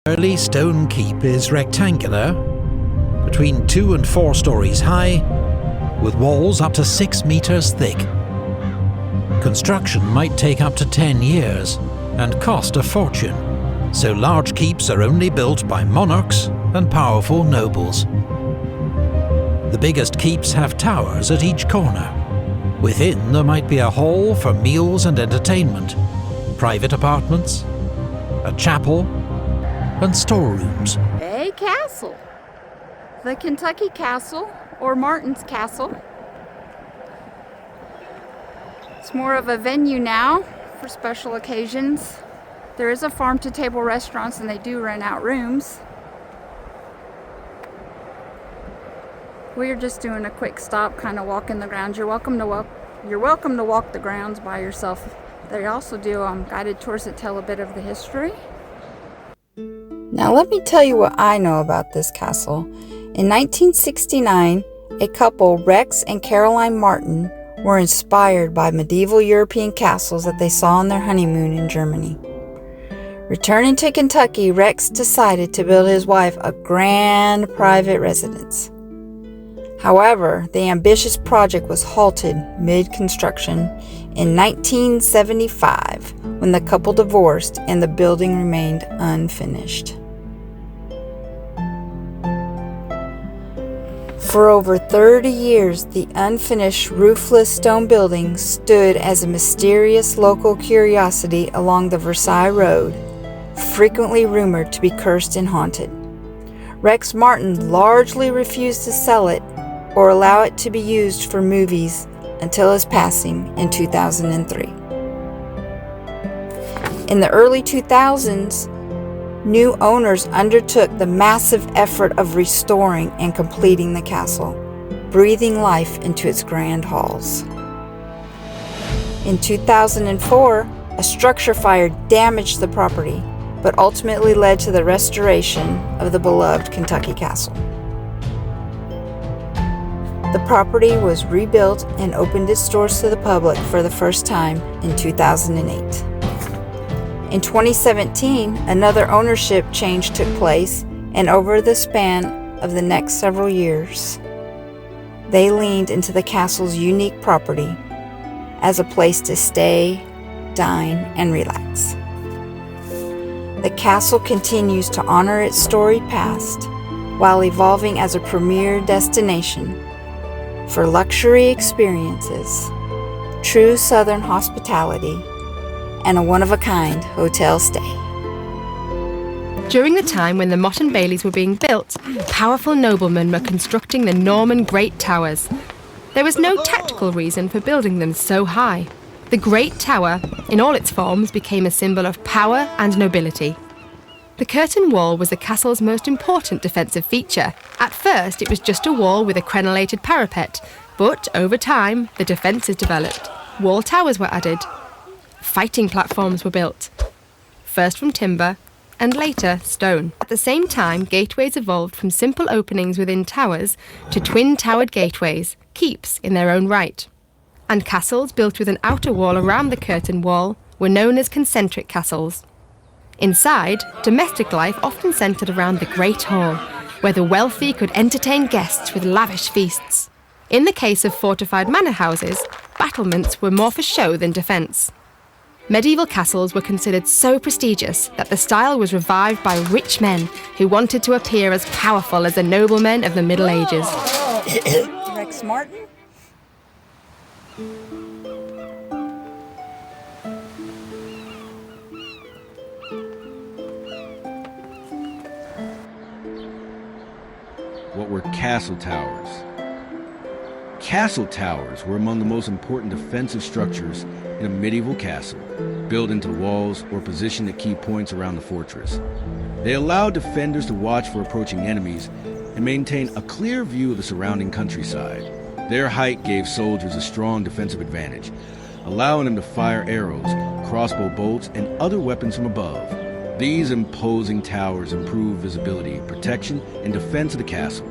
Early stone keep is rectangular, between 2 and 4 stories high, with walls up to 6 meters thick. Construction might take up to 10 years and cost a fortune, so large keeps are only built by monarchs and powerful nobles. The biggest keeps have towers at each corner. Within there might be a hall for meals and entertainment, private apartments, a chapel, and storerooms. A castle. The Kentucky Castle, or Martin's Castle. It's more of a venue now for special occasions. There is a farm-to-table restaurants and they do rent out rooms. We're just doing a quick stop, kind of walking the grounds. You're welcome to walk the grounds by yourself. They also do guided tours that tell a bit of the history. Now let me tell you what I know about this castle. In 1969, a couple, Rex and Caroline Martin, were inspired by medieval European castles that they saw on their honeymoon in Germany. Returning to Kentucky, Rex decided to build his wife a grand private residence. However, the ambitious project was halted mid-construction in 1975 when the couple divorced and the building remained unfinished. For over 30 years, the unfinished roofless stone building stood as a mysterious local curiosity along the Versailles Road, frequently rumored to be cursed and haunted. Rex Martin largely refused to sell it or allow it to be used for movies until his passing in 2003. In the early 2000s, new owners undertook the massive effort of restoring and completing the castle, breathing life into its grand halls. In 2004, a structure fire damaged the property, but ultimately led to the restoration of the beloved Kentucky Castle. The property was rebuilt and opened its doors to the public for the first time in 2008. In 2017, another ownership change took place, and over the span of the next several years, they leaned into the castle's unique property as a place to stay, dine, and relax. The castle continues to honor its storied past while evolving as a premier destination for luxury experiences, true Southern hospitality, and a one-of-a-kind hotel stay. During the time when the Motte and Baileys were being built, powerful noblemen were constructing the Norman Great Towers. There was no tactical reason for building them so high. The Great Tower, in all its forms, became a symbol of power and nobility. The curtain wall was the castle's most important defensive feature. At first, it was just a wall with a crenellated parapet, but over time, the defences developed. Wall towers were added. Fighting platforms were built, first from timber and later stone. At the same time, gateways evolved from simple openings within towers to twin-towered gateways, keeps in their own right. And castles built with an outer wall around the curtain wall were known as concentric castles. Inside, domestic life often centred around the Great Hall, where the wealthy could entertain guests with lavish feasts. In the case of fortified manor houses, battlements were more for show than defence. Medieval castles were considered so prestigious that the style was revived by rich men who wanted to appear as powerful as the noblemen of the Middle Ages. Rex Martin? What were castle towers? Castle towers were among the most important defensive structures in a medieval castle, built into the walls or positioned at key points around the fortress. They allowed defenders to watch for approaching enemies and maintain a clear view of the surrounding countryside. Their height gave soldiers a strong defensive advantage, allowing them to fire arrows, crossbow bolts, and other weapons from above. These imposing towers improved visibility, protection, and defense of the castle.